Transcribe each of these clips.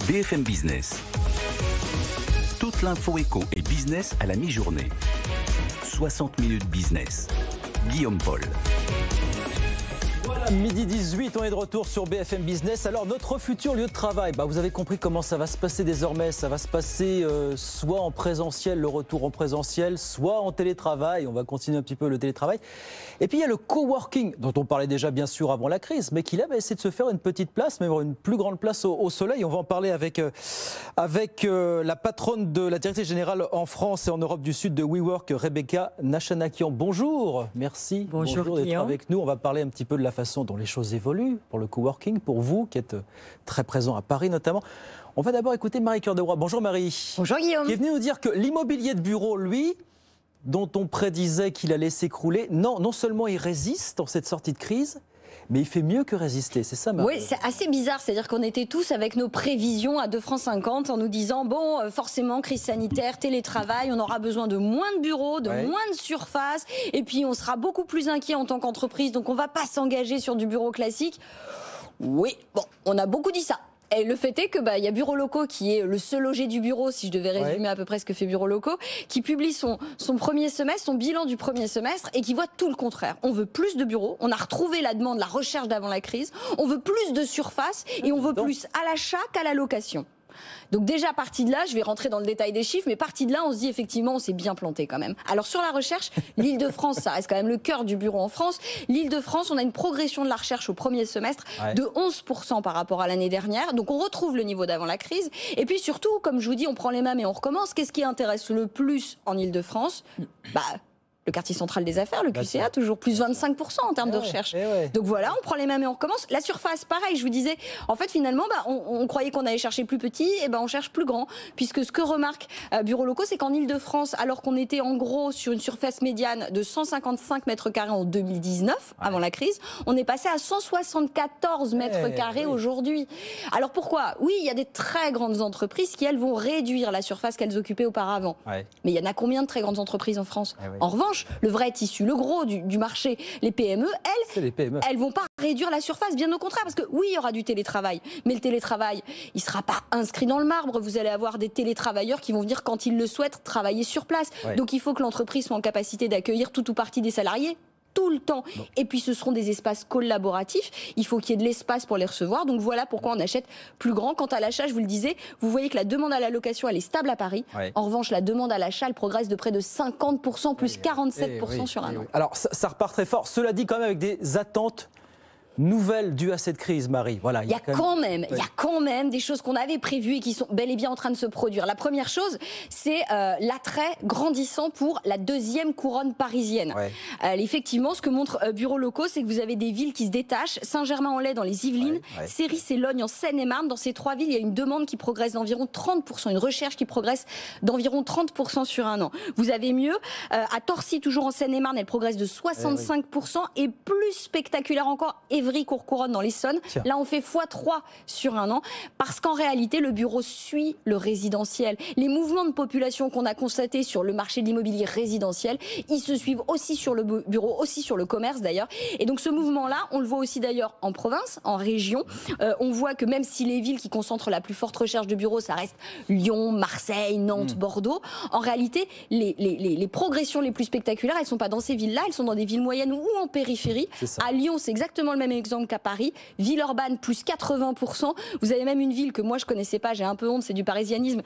BFM Business. Toute l'info éco et business à la mi-journée. 60 minutes business. Guillaume Paul. Voilà, midi 18, on est de retour sur BFM Business. Alors, notre futur lieu de travail, vous avez compris comment ça va se passer désormais. Ça va se passer soit en présentiel, le retour en présentiel, soit en télétravail. On va continuer un petit peu le télétravail. Et puis, il y a le coworking, dont on parlait déjà bien sûr avant la crise, mais qui là va essayer de se faire une petite place, même une plus grande place au soleil. On va en parler avec la patronne de la directrice générale en France et en Europe du Sud de WeWork, Rebecca Nachanakian. Bonjour, merci. Bonjour d'être avec nous. On va parler un petit peu de la façon dont les choses évoluent pour le coworking, pour vous qui êtes très présent à Paris notamment. On va d'abord écouter Marie Cœur de Roy. Bonjour Marie. Bonjour Guillaume. Qui est venue nous dire que l'immobilier de bureau, lui, dont on prédisait qu'il allait s'écrouler, non seulement il résiste dans cette sortie de crise, mais il fait mieux que résister, c'est ça Marie? Oui, c'est assez bizarre, c'est-à-dire qu'on était tous avec nos prévisions à 2,50 francs en nous disant, forcément, crise sanitaire, télétravail, on aura besoin de moins de bureaux, de moins de surface, et puis on sera beaucoup plus inquiet en tant qu'entreprise, donc on ne va pas s'engager sur du bureau classique. Oui, on a beaucoup dit ça. Et le fait est que y a Bureaux Locaux qui est le seul logé du bureau, si je devais résumer à peu près ce que fait Bureaux Locaux, qui publie son premier semestre, son bilan du premier semestre et qui voit tout le contraire. On veut plus de bureaux, on a retrouvé la demande, la recherche d'avant la crise, on veut plus de surface et on veut plus à l'achat qu'à la location. Donc déjà, parti de là, je vais rentrer dans le détail des chiffres, mais parti de là, on se dit effectivement, on s'est bien planté quand même. Alors sur la recherche, l'Île-de-France, ça reste quand même le cœur du bureau en France. L'Île-de-France, on a une progression de la recherche au premier semestre de 11% par rapport à l'année dernière. Donc on retrouve le niveau d'avant la crise. Et puis surtout, comme je vous dis, on prend les mêmes et on recommence. Qu'est-ce qui intéresse le plus en Île-de-France ? Le quartier central des affaires, le QCA, toujours plus 25% en termes de recherche. Donc voilà, on prend les mêmes et on recommence. La surface, pareil, je vous disais, en fait finalement, on croyait qu'on allait chercher plus petit, et on cherche plus grand. Puisque ce que remarque Bureaux Locaux, c'est qu'en Île-de-France, alors qu'on était en gros sur une surface médiane de 155 mètres carrés en 2019, avant la crise, on est passé à 174 mètres carrés aujourd'hui. Alors pourquoi ? Oui, il y a des très grandes entreprises qui, elles, vont réduire la surface qu'elles occupaient auparavant. Mais il y en a combien de très grandes entreprises en France ? En revanche, le vrai tissu, le gros du marché, les PME, elles vont pas réduire la surface, bien au contraire, parce que oui, il y aura du télétravail, mais le télétravail, il sera pas inscrit dans le marbre. Vous allez avoir des télétravailleurs qui vont venir, quand ils le souhaitent, travailler sur place. Donc il faut que l'entreprise soit en capacité d'accueillir tout ou partie des salariés tout le temps. Et puis ce seront des espaces collaboratifs. Il faut qu'il y ait de l'espace pour les recevoir. Donc voilà pourquoi on achète plus grand. Quant à l'achat, je vous le disais, vous voyez que la demande à la location, elle est stable à Paris. En revanche, la demande à l'achat, elle progresse de près de 50%, plus 47% sur un an. Alors ça repart très fort. Cela dit, quand même avec des attentes nouvelles dues à cette crise, Marie. Voilà, il y a quand même des choses qu'on avait prévues et qui sont bel et bien en train de se produire. La première chose, c'est l'attrait grandissant pour la deuxième couronne parisienne. Effectivement, ce que montre Bureaux Locaux, c'est que vous avez des villes qui se détachent. Saint-Germain-en-Laye dans les Yvelines, Céris et Logne en Seine-et-Marne. Dans ces trois villes, il y a une demande qui progresse d'environ 30%, une recherche qui progresse d'environ 30% sur un an. Vous avez mieux, à Torcy, toujours en Seine-et-Marne, elle progresse de 65%. Et plus spectaculaire encore, Évry-Courcouronne dans l'Essonne. Là, on fait x3 sur un an parce qu'en réalité, le bureau suit le résidentiel. Les mouvements de population qu'on a constatés sur le marché de l'immobilier résidentiel, ils se suivent aussi sur le bureau, aussi sur le commerce d'ailleurs. Et donc ce mouvement-là, on le voit aussi d'ailleurs en province, en région. On voit que même si les villes qui concentrent la plus forte recherche de bureaux, ça reste Lyon, Marseille, Nantes, Bordeaux, en réalité, les progressions les plus spectaculaires, elles ne sont pas dans ces villes-là, elles sont dans des villes moyennes ou en périphérie. À Lyon, c'est exactement le même exemple qu'à Paris. Villeurbanne, plus 80%. Vous avez même une ville que moi je connaissais pas, j'ai un peu honte, c'est du parisianisme,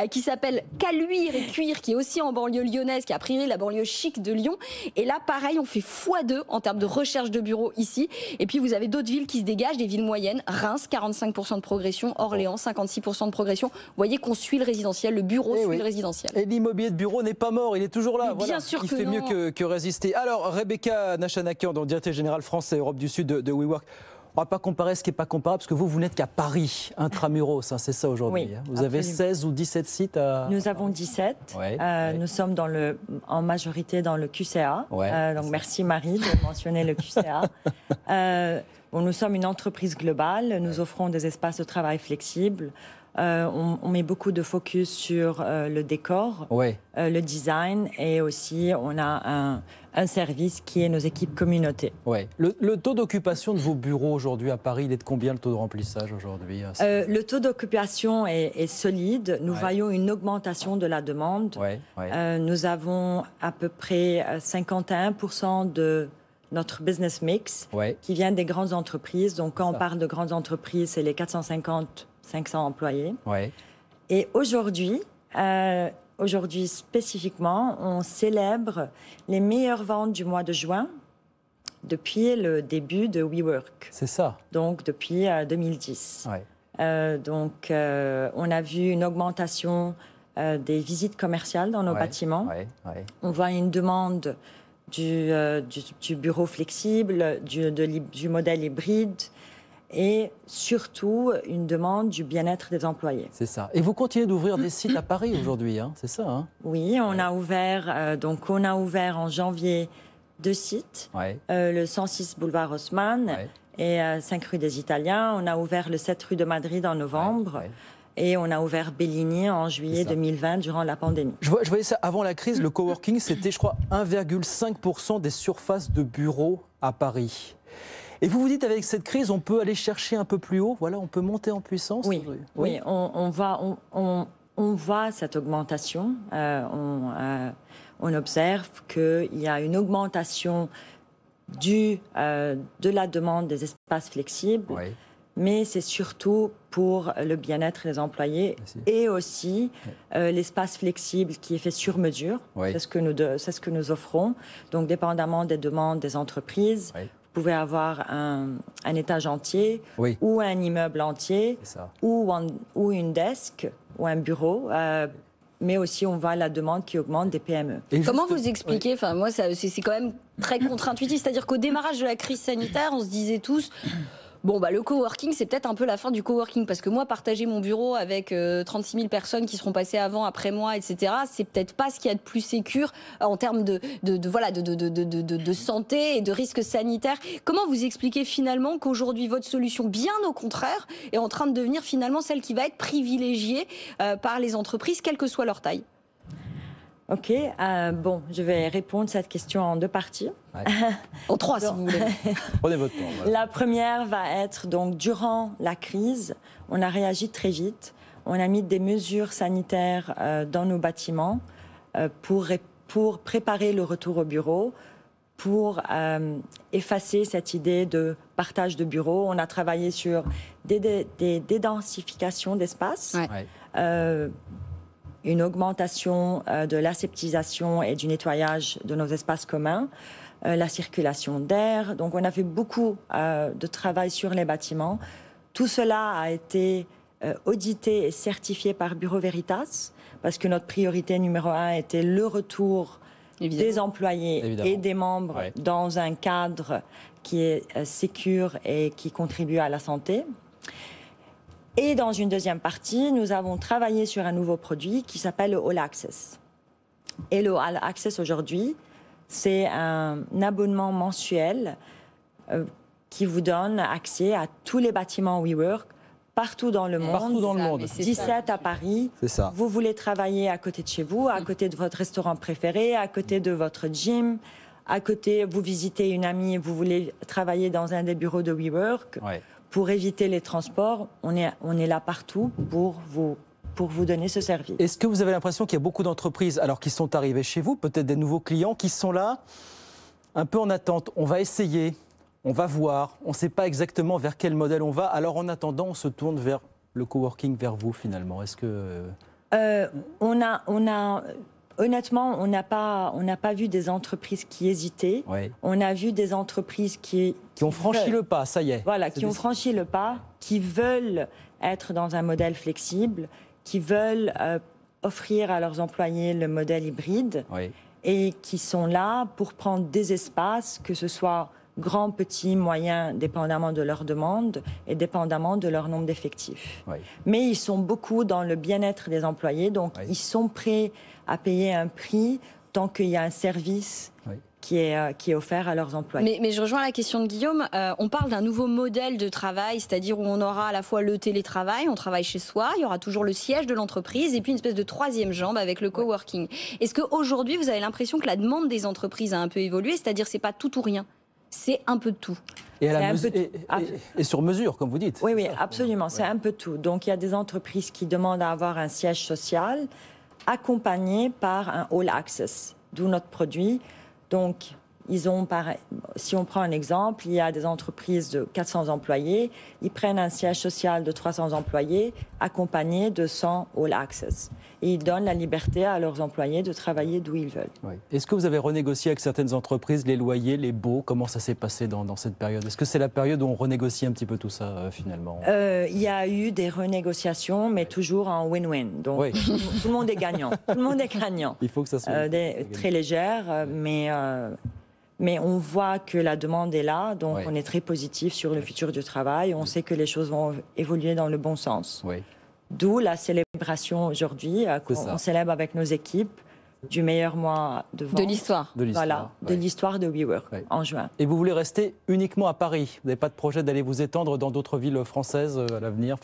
qui s'appelle Caluire et Cuire, qui est aussi en banlieue lyonnaise, qui est a priori la banlieue chic de Lyon. Et là, pareil, on fait x2 en termes de recherche de bureaux ici. Et puis vous avez d'autres villes qui se dégagent, des villes moyennes. Reims, 45% de progression. Orléans, 56% de progression. Vous voyez qu'on suit le résidentiel, le bureau suit le résidentiel. Et l'immobilier de bureau n'est pas mort, il est toujours là. Bien sûr il fait mieux que résister. Alors, Rebecca Nachanakian, directrice générale France et Europe du Sud de WeWork. On ne va pas comparer ce qui n'est pas comparable, parce que vous n'êtes qu'à Paris, intramuros, c'est ça aujourd'hui. Oui, vous avez 16 ou 17 sites à... Nous avons 17. Nous sommes en majorité dans le QCA. Donc merci Marie de mentionner le QCA. Nous sommes une entreprise globale. Nous offrons des espaces de travail flexibles. On met beaucoup de focus sur le décor, le design, et aussi on a un service qui est nos équipes communauté. Ouais. Le taux d'occupation de vos bureaux aujourd'hui à Paris, il est de combien le taux de remplissage aujourd'hui? Le taux d'occupation est solide. Nous voyons une augmentation de la demande. Nous avons à peu près 51% de notre business mix qui vient des grandes entreprises. Donc quand on parle de grandes entreprises, c'est les 450-500 employés. Et aujourd'hui, spécifiquement, on célèbre les meilleures ventes du mois de juin depuis le début de WeWork. C'est ça. Donc depuis 2010. On a vu une augmentation des visites commerciales dans nos bâtiments. On voit une demande du bureau flexible, du modèle hybride. Et surtout une demande du bien-être des employés. C'est ça. Et vous continuez d'ouvrir des sites à Paris aujourd'hui, hein, c'est ça, hein? Oui, on a ouvert en janvier 2 sites, le 106 boulevard Haussmann et 5 rue des Italiens. On a ouvert le 7 rue de Madrid en novembre. Et on a ouvert Bellini en juillet 2020 durant la pandémie. Je voyais ça avant la crise, le coworking, c'était, je crois, 1,5% des surfaces de bureaux à Paris. Et vous vous dites, avec cette crise, on peut aller chercher un peu plus haut, voilà, on peut monter en puissance? Oui, on voit cette augmentation. On observe qu'il y a une augmentation de la demande des espaces flexibles, mais c'est surtout pour le bien-être des employés et aussi l'espace flexible qui est fait sur mesure. C'est ce que nous offrons. Donc, dépendamment des demandes des entreprises, vous pouvez avoir un étage entier ou un immeuble entier ou une desk ou un bureau. Mais aussi, on voit la demande qui augmente des PME. Comment vous expliquez, enfin, moi, c'est quand même très contre-intuitif. C'est-à-dire qu'au démarrage de la crise sanitaire, on se disait tous... Bon, le coworking, c'est peut-être un peu la fin du coworking, parce que moi, partager mon bureau avec 36 000 personnes qui seront passées avant, après moi, etc., c'est peut-être pas ce qu'il y a de plus sécure en termes de santé et de risques sanitaires. Comment vous expliquez finalement qu'aujourd'hui, votre solution, bien au contraire, est en train de devenir finalement celle qui va être privilégiée par les entreprises, quelle que soit leur taille? Ok, je vais répondre à cette question en 2 parties. En 3, si vous voulez. Prenez votre temps. Voilà. La première va être, donc, durant la crise, on a réagi très vite. On a mis des mesures sanitaires dans nos bâtiments pour préparer le retour au bureau, pour effacer cette idée de partage de bureaux. On a travaillé sur des dédensifications d'espace. Une augmentation de l'aseptisation et du nettoyage de nos espaces communs, la circulation d'air. Donc, on a fait beaucoup de travail sur les bâtiments. Tout cela a été audité et certifié par Bureau Veritas, parce que notre priorité numéro 1 était le retour des employés et des membres dans un cadre qui est sécure et qui contribue à la santé. Et dans une deuxième partie, nous avons travaillé sur un nouveau produit qui s'appelle le All Access. Et le All Access aujourd'hui, c'est un abonnement mensuel qui vous donne accès à tous les bâtiments WeWork partout dans le monde. Partout dans le monde. 17 à Paris. C'est ça. Vous voulez travailler à côté de chez vous, à côté de votre restaurant préféré, à côté de votre gym. À côté, vous visitez une amie, vous voulez travailler dans un des bureaux de WeWork. Pour éviter les transports, on est là partout pour vous donner ce service. Est-ce que vous avez l'impression qu'il y a beaucoup d'entreprises qui sont arrivées chez vous, peut-être des nouveaux clients, qui sont là, un peu en attente? On va essayer, on va voir, on ne sait pas exactement vers quel modèle on va. Alors en attendant, on se tourne vers le coworking, vers vous finalement. Est-ce que... Honnêtement, on n'a pas vu des entreprises qui hésitaient. On a vu des entreprises qui ont franchi le pas, ça y est. Voilà, qui ont franchi le pas, qui veulent être dans un modèle flexible, qui veulent offrir à leurs employés le modèle hybride et qui sont là pour prendre des espaces, que ce soit grands, petits, moyens, dépendamment de leur demande et dépendamment de leur nombre d'effectifs. Mais ils sont beaucoup dans le bien-être des employés, donc ils sont prêts à payer un prix tant qu'il y a un service qui est offert à leurs employés. Mais je rejoins la question de Guillaume. On parle d'un nouveau modèle de travail, c'est-à-dire où on aura à la fois le télétravail, on travaille chez soi, il y aura toujours le siège de l'entreprise et puis une espèce de troisième jambe avec le coworking. Est-ce qu'aujourd'hui, vous avez l'impression que la demande des entreprises a un peu évolué, c'est-à-dire c'est pas tout ou rien, c'est un peu de tout? Et sur mesure, comme vous dites. Oui, absolument, c'est un peu de tout. Donc il y a des entreprises qui demandent à avoir un siège social accompagné par un all access, d'où notre produit. Donc, si on prend un exemple, il y a des entreprises de 400 employés, ils prennent un siège social de 300 employés accompagné de 100 all access. Et ils donnent la liberté à leurs employés de travailler d'où ils veulent. Oui. Est-ce que vous avez renégocié avec certaines entreprises les loyers, les baux? Comment ça s'est passé dans cette période? Est-ce que c'est la période où on renégocie un petit peu tout ça finalement? Il y a eu des renégociations, mais toujours en win-win. Donc tout le monde est gagnant. Tout le monde est gagnant. Il faut que ça soit très légère, mais on voit que la demande est là, donc on est très positif sur le futur du travail. On sait que les choses vont évoluer dans le bon sens. Oui. D'où la célébration aujourd'hui. On célèbre avec nos équipes du meilleur mois de vente. De l'histoire. Voilà, de l'histoire de WeWork en juin. Et vous voulez rester uniquement à Paris? Vous n'avez pas de projet d'aller vous étendre dans d'autres villes françaises à l'avenir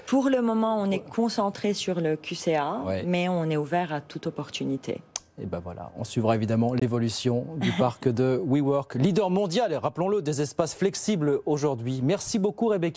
Pour le moment, on est concentré sur le QCA, mais on est ouvert à toute opportunité. Et ben voilà, on suivra évidemment l'évolution du parc de WeWork, leader mondial, et rappelons-le, des espaces flexibles aujourd'hui. Merci beaucoup Rebecca.